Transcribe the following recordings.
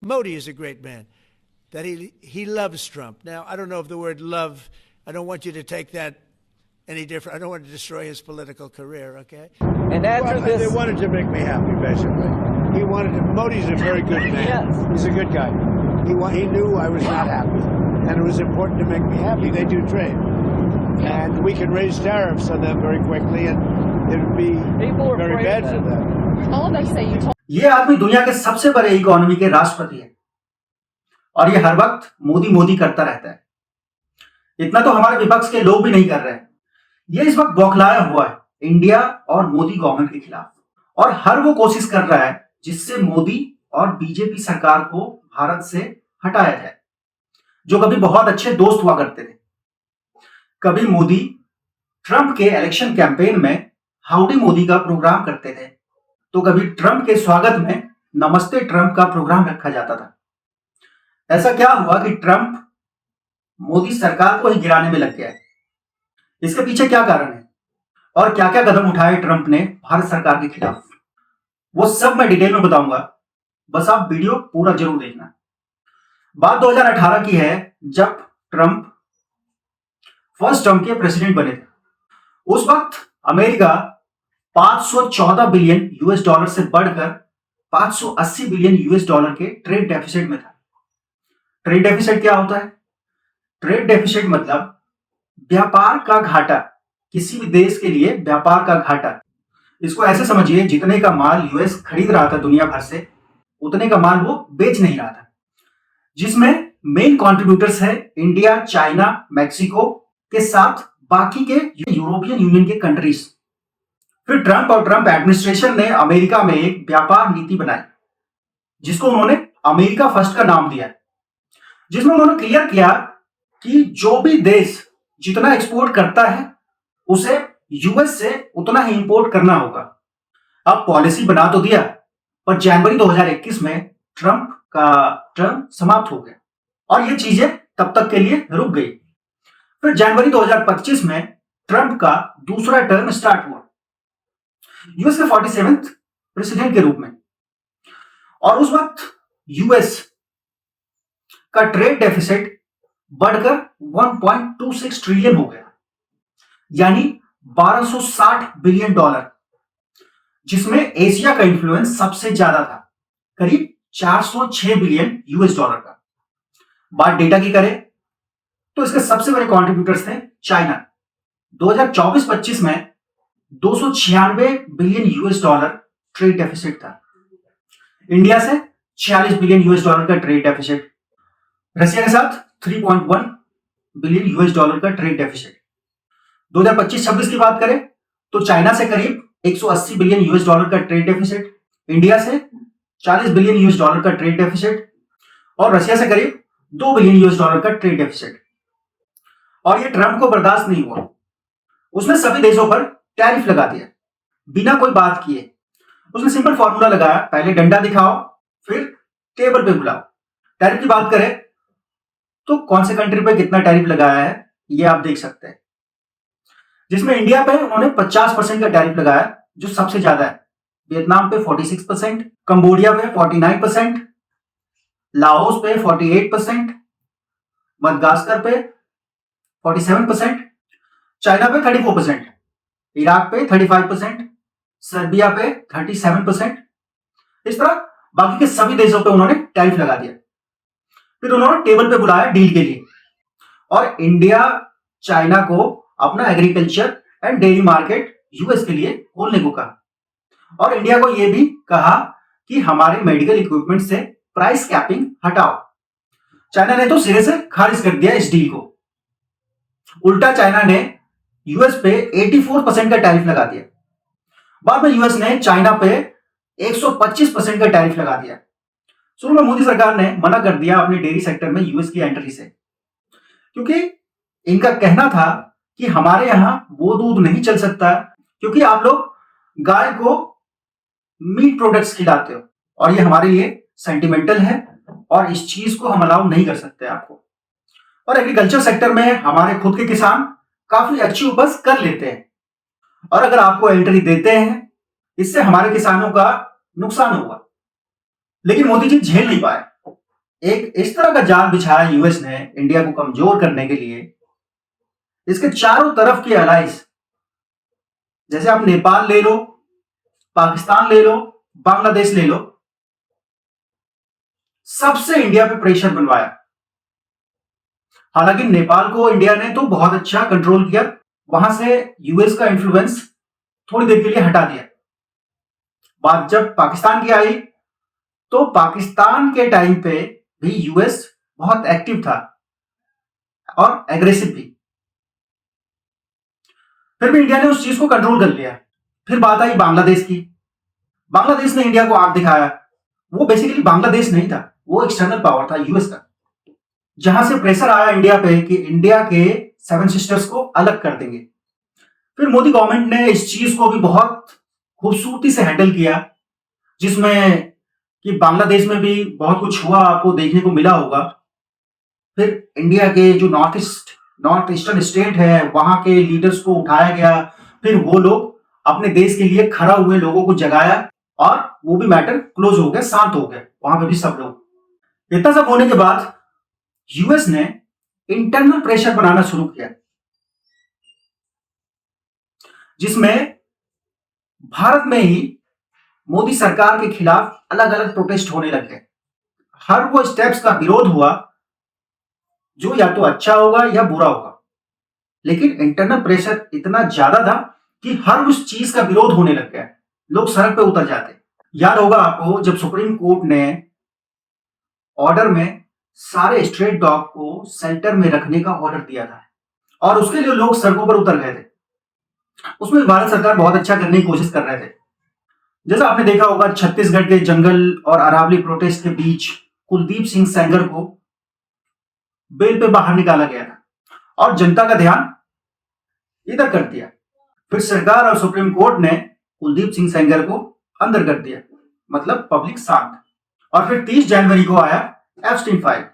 Modi is a great man. That he loves Trump. Now, I don't know if the word love, I don't want you to take that any different. I don't want to destroy his political career, okay? And after this... They wanted to make me happy, basically. He wanted to... Modi's a very good man. Yes. He's a good guy. He knew I was not happy. And it was important to make me happy. They do trade. And we can raise tariffs on them very quickly, and it would be very bad for them. All they say you told... ये आदमी दुनिया के सबसे बड़े economy के राष्ट्रपति है और ये हर वक्त मोदी मोदी करता रहता है। इतना तो हमारे विपक्ष के लोग भी नहीं कर रहे हैं। ये इस वक्त बौखलाया हुआ है इंडिया और मोदी गवर्नमेंट के खिलाफ और हर वो कोशिश कर रहा है जिससे मोदी और बीजेपी सरकार को भारत से हटाया जाए, जो कभी बहुत अच्छे दोस्त हुआ करते थे। कभी मोदी ट्रंप के इलेक्शन कैंपेन में हाउडी मोदी का प्रोग्राम करते थे, तो कभी ट्रंप के स्वागत में नमस्ते ट्रंप का प्रोग्राम रखा जाता था। ऐसा क्या हुआ कि ट्रंप मोदी सरकार को ही गिराने में लग गया है? इसके पीछे क्या कारण है और क्या क्या कदम उठाए ट्रंप ने भारत सरकार के खिलाफ, वो सब मैं डिटेल में बताऊंगा। बस आप वीडियो पूरा जरूर देखना। बात 2018 की है, जब ट्रंप फर्स्ट टर्म के प्रेसिडेंट बने थे। उस वक्त अमेरिका 514 बिलियन यूएस डॉलर से बढ़कर 580 बिलियन यूएस डॉलर के ट्रेड डेफिसिट में था। ट्रेड डेफिसिट क्या होता है? ट्रेड डेफिसिट मतलब व्यापार का घाटा, किसी भी देश के लिए व्यापार का घाटा। इसको ऐसे समझिए, जितने का माल यूएस खरीद रहा था दुनिया भर से, उतने का माल वो बेच नहीं रहा था, जिसमें मेन कंट्रीब्यूटर्स है इंडिया, चाइना, मैक्सिको के साथ बाकी के यूरोपियन यूनियन के कंट्रीज। फिर ट्रंप और ट्रंप एडमिनिस्ट्रेशन ने अमेरिका में एक व्यापार नीति बनाई जिसको उन्होंने अमेरिका फर्स्ट का नाम दिया, जिसमें उन्होंने क्लियर किया कि जो भी देश जितना एक्सपोर्ट करता है उसे यूएस से उतना ही इंपोर्ट करना होगा। अब पॉलिसी बना तो दिया, पर जनवरी 2021 में ट्रंप का टर्म समाप्त हो गया और ये चीजें तब तक के लिए रुक गई। फिर जनवरी 2025 में ट्रंप का दूसरा टर्म स्टार्ट हुआ यूएस के 47th प्रेसिडेंट के रूप में, और उस वक्त यूएस का ट्रेड डेफिसिट बढ़कर 1.26 ट्रिलियन हो गया, यानी 1260 बिलियन डॉलर, जिसमें एशिया का इन्फ्लुएंस सबसे ज्यादा था, करीब 406 बिलियन यूएस डॉलर का। बात डेटा की करें तो इसके सबसे बड़े कंट्रीब्यूटर्स थे चाइना। 2024-25 में 296 billion US dollar trade deficit था। इंडिया से 46 बिलियन यूएस डॉलर का ट्रेड डेफिसिट, रशिया के साथ 3.1 बिलियन यूएस डॉलर का ट्रेड डेफिसिट। 2025-26 की बात करें तो चाइना से करीब 180 बिलियन यूएस डॉलर का ट्रेड डेफिसिट, इंडिया से 40 बिलियन यूएस डॉलर का ट्रेड डेफिसिट और रशिया से करीब 2 बिलियन यूएस डॉलर का ट्रेड डेफिसिट। और ये ट्रंप को बर्दाश्त नहीं हुआ, उसने सभी देशों पर टैरिफ लगा दिया बिना कोई बात किए। उसने सिंपल फॉर्मूला लगाया, पहले डंडा दिखाओ फिर टेबल पे बुलाओ। टैरिफ की बात करें तो कौन से कंट्री पे कितना टैरिफ लगाया है ये आप देख सकते हैं, जिसमें इंडिया पे उन्होंने 50% का टैरिफ लगाया, जो सबसे ज्यादा है। वियतनाम पे 46%, कंबोडिया पे 49%, लाओस पे 48%, मदागास्कर पे 47%, चाइना पे 34%, इराक पे 35%, सर्बिया पे 37%। इस तरह बाकी के सभी देशों पे उन्होंने टैरिफ लगा दिया। फिर उन्होंने टेबल पे बुलाया डील के लिए और इंडिया, चाइना को अपना agriculture and dairy market US के लिए खोलने को कहा और इंडिया को यह भी कहा कि हमारे मेडिकल इक्विपमेंट से प्राइस कैपिंग हटाओ। चाइना ने तो सिरे से खारिज कर दिया इस डील को। उल्टा चाइना ने यूएस पे 84% का टैरिफ लगा दिया। बाद में यूएस ने चाइना पे 125% का टैरिफ लगा दिया। शुरू में मोदी सरकार ने मना कर दिया अपने डेयरी सेक्टर में यूएस की एंट्री से, क्योंकि इनका कहना था कि हमारे यहां वो दूध नहीं चल सकता क्योंकि आप लोग गाय को मीट प्रोडक्ट्स खिलाते हो और ये हमारे लिए सेंटिमेंटल है और इस चीज को हम अलाउ नहीं कर सकते आपको। और एग्रीकल्चर सेक्टर में हमारे खुद के किसान काफी अच्छी उपज कर लेते हैं और अगर आपको एंट्री देते हैं इससे हमारे किसानों का नुकसान होगा। लेकिन मोदी जी झेल नहीं पाए एक इस तरह का जाल बिछाया यूएस ने इंडिया को कमजोर करने के लिए। इसके चारों तरफ के अलाइज, जैसे आप नेपाल ले लो, पाकिस्तान ले लो, बांग्लादेश ले लो, सबसे इंडिया पे प्रेशर बनवाया। हालांकि नेपाल को इंडिया ने तो बहुत अच्छा कंट्रोल किया, वहां से यूएस का इन्फ्लुएंस थोड़ी देर के लिए हटा दिया। बात जब पाकिस्तान की आई तो पाकिस्तान के टाइम पे भी यूएस बहुत एक्टिव था और एग्रेसिव भी। फिर भी इंडिया ने उस चीज को कंट्रोल कर लिया। फिर बात आई बांग्लादेश की। बांग्लादेश ने इंडिया को आंख दिखाया। वो बेसिकली बांग्लादेश नहीं था, वो एक्सटर्नल पावर था यूएस का, जहां से प्रेशर आया इंडिया पे कि इंडिया के 7 सिस्टर्स को अलग कर देंगे। फिर मोदी गवर्नमेंट ने इस चीज को भी बहुत खूबसूरती से हैंडल किया, जिसमें कि बांग्लादेश में भी बहुत कुछ हुआ, आपको देखने को मिला होगा। फिर इंडिया के जो नॉर्थ ईस्टर्न स्टेट है, वहां के लीडर्स को उठाया गया। फिर वो लोग अपने देश के लिए खड़ा हुए, लोगों को जगाया और वो भी मैटर क्लोज हो गया, शांत हो गया वहां पे भी सब लोग। इतना सब होने के बाद यूएस ने इंटरनल प्रेशर बनाना शुरू किया, जिसमें भारत में ही मोदी सरकार के खिलाफ अलग अलग प्रोटेस्ट होने लगे। हर वो स्टेप्स का विरोध हुआ जो या तो अच्छा होगा या बुरा होगा, लेकिन इंटरनल प्रेशर इतना ज्यादा था कि हर उस चीज का विरोध होने लग गया, लोग सड़क पे उतर जाते। याद होगा आपको जब सुप्रीम कोर्ट ने ऑर्डर में सारे स्ट्रेट डॉग को सेंटर में रखने का ऑर्डर दिया था और उसके लिए लोग सड़कों पर उतर गए थे। उसमें भारत सरकार बहुत अच्छा करने की कोशिश कर रहे थे। जैसा आपने देखा होगा छत्तीसगढ़ के जंगल और अरावली प्रोटेस्ट के बीच कुलदीप सिंह सेंगर को बेल पे बाहर निकाला गया था और जनता का ध्यान इधर कर दिया। फिर सरकार और सुप्रीम कोर्ट ने कुलदीप सिंह सेंगर को अंदर कर दिया, मतलब पब्लिक शांत। और फिर 30 जनवरी को आया एप्स्टीन फाइल,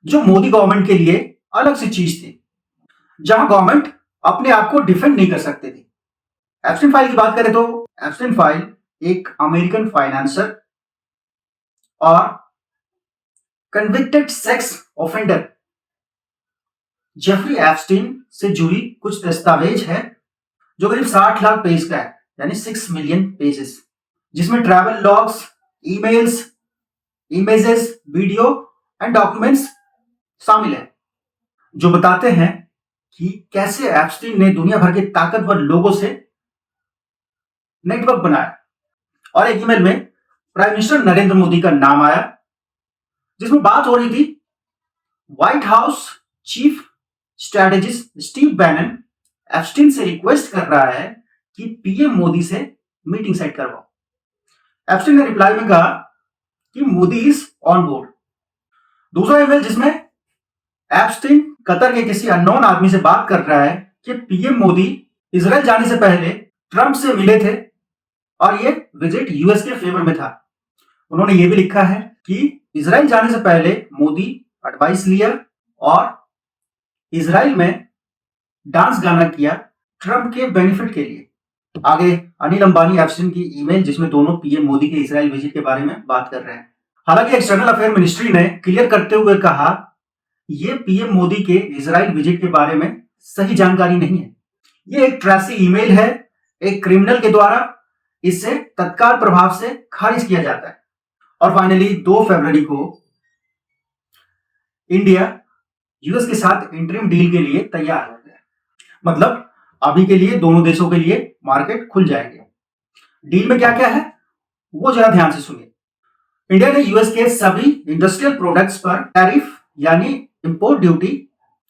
जो मोदी गवर्नमेंट के लिए अलग सी चीज थी, जहां गवर्नमेंट अपने आप को डिफेंड नहीं कर सकती थी। एप्स्टीन फाइल की बात करें तो एप्स्टीन फाइल एक अमेरिकन फाइनेंसर और convicted sex offender Jeffrey Epstein से जुड़ी कुछ दस्तावेज है, जो करीब 60 लाख पेज का है, यानी 6 मिलियन पेजेस, जिसमें travel logs, emails, images, video and documents शामिल है, जो बताते हैं कि कैसे एप्स्टीन ने दुनिया भर के ताकतवर लोगों से नेटवर्क बनाया। और एक ईमेल में प्राइम मिनिस्टर नरेंद्र मोदी का नाम आया, जिसमें बात हो रही थी white house chief strategist Steve Bannon Epstein से रिक्वेस्ट कर रहा है कि पीएम मोदी से मीटिंग सेट करवाओ। एप्स्टीन ने रिप्लाई में कहा कि मोदी इज ऑन बोर्ड। दूसरा ईमेल जिसमें एप्स्टीन कतर के किसी अननोन आदमी से बात कर रहा है कि पीएम मोदी इजराइल जाने से पहले ट्रंप से मिले थे और ये विजिट यूएस के फेवर में था। उन्होंने ये भी लिखा है कि इजराइल जाने से पहले मोदी एडवाइस लिया और इजराइल में डांस गाना किया ट्रंप के बेनिफिट के लिए। आगे अनिल अंबानी एप्स्टीन की ईमेल, जिसमें दोनों पीएम मोदी के इजराइल विजिट के बारे में बात कर रहे हैं। हालांकि एक्सटर्नल अफेयर मिनिस्ट्री ने क्लियर करते हुए कहा ये पीएम मोदी के इजराइल विजिट के बारे में सही जानकारी नहीं है, ये एक ट्रेसी ईमेल है एक क्रिमिनल के द्वारा, इससे तत्काल प्रभाव से खारिज किया जाता है। और फाइनली 2 फरवरी को इंडिया यूएस के साथ इंटरिम डील के लिए तैयार हो गया, मतलब अभी के लिए दोनों देशों के लिए मार्केट खुल जाएगी। डील में क्या क्या है वो जरा ध्यान से सुनिए। इंडिया ने यूएस के सभी इंडस्ट्रियल प्रोडक्ट्स पर टैरिफ यानी इंपोर्ट ड्यूटी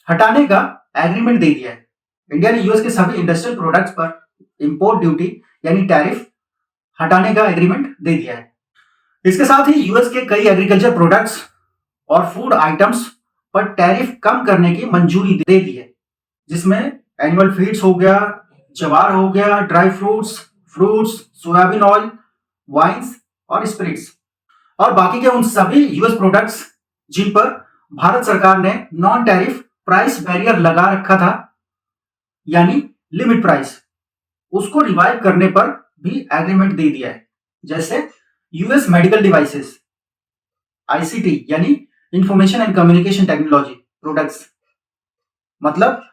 हटाने का एग्रीमेंट दे दिया है। इंडिया ने यूएस के सभी इंडस्ट्रियल प्रोडक्ट्स पर इंपोर्ट ड्यूटी यानी टैरिफ हटाने का एग्रीमेंट दे दिया है। इसके साथ ही यूएस के कई एग्रीकल्चर प्रोडक्ट्स और फूड आइटम्स पर टैरिफ कम करने की मंजूरी दे दी है, जिसमें एनिमल फीड्स हो गया, जवार हो गया, dry fruits, soybean oil, wines और स्पिरिट्स और बाकी के उन सभी यूएस प्रोडक्ट्स जिन पर भारत सरकार ने नॉन टैरिफ प्राइस बैरियर लगा रखा था, यानी लिमिट प्राइस, उसको रिवाइव करने पर भी एग्रीमेंट दे दिया है। जैसे यूएस मेडिकल डिवाइसेस, आईसीटी यानी information and communication technology products, मतलब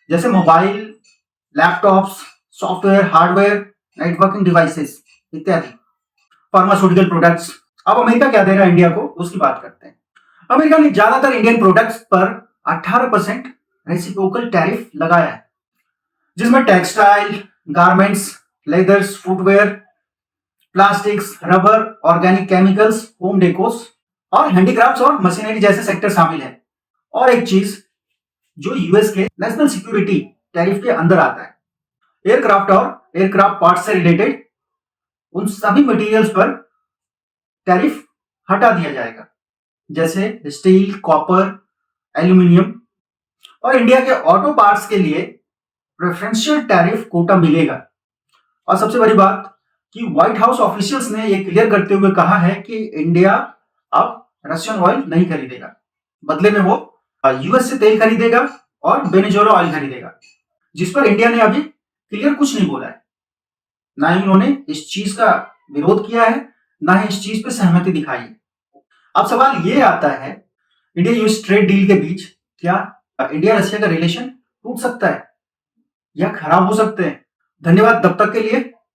जैसे mobile, laptops, software, hardware, networking devices इत्यादि। Pharmaceutical products. अब अमेरिका क्या दे रहा है इंडिया को, उसकी बात करते हैं। अमेरिका ने ज्यादातर इंडियन प्रोडक्ट्स पर 18% रेसिप्रोकल टैरिफ लगाया है, जिसमें textile, garments, leathers, footwear, plastics, rubber, organic chemicals, home decors और हैंडीक्राफ्ट्स और मशीनरी जैसे सेक्टर शामिल है। और एक चीज जो यूएस के नेशनल सिक्योरिटी टैरिफ के अंदर आता है, एयरक्राफ्ट और एयरक्राफ्ट पार्ट्स से रिलेटेड उन सभी मटेरियल्स पर टैरिफ हटा दिया जाएगा, जैसे स्टील, कॉपर, एल्यूमिनियम। और इंडिया के ऑटो पार्ट्स के लिए प्रेफरेंशियल टैरिफ कोटा मिलेगा। और सबसे बड़ी बात कि व्हाइट हाउस ऑफिशियल्स ने यह क्लियर करते हुए कहा है कि इंडिया अब रशियन ऑयल नहीं खरीदेगा, बदले में वो यूएस से तेल खरीदेगा और वेनेजुएला ऑयल खरीदेगा, जिस पर इंडिया ने अभी क्लियर कुछ नहीं बोला है। ना ही उन्होंने इस चीज का विरोध किया है, ना ही इस चीज पे सहमति दिखाई है। अब सवाल ये आता है, इंडिया यूएस ट्रेड डील के बीच क्या इंडिया रशिया का रिलेशन टूट सकता है या खराब हो सकते हैं? धन्यवाद तब तक के लिए।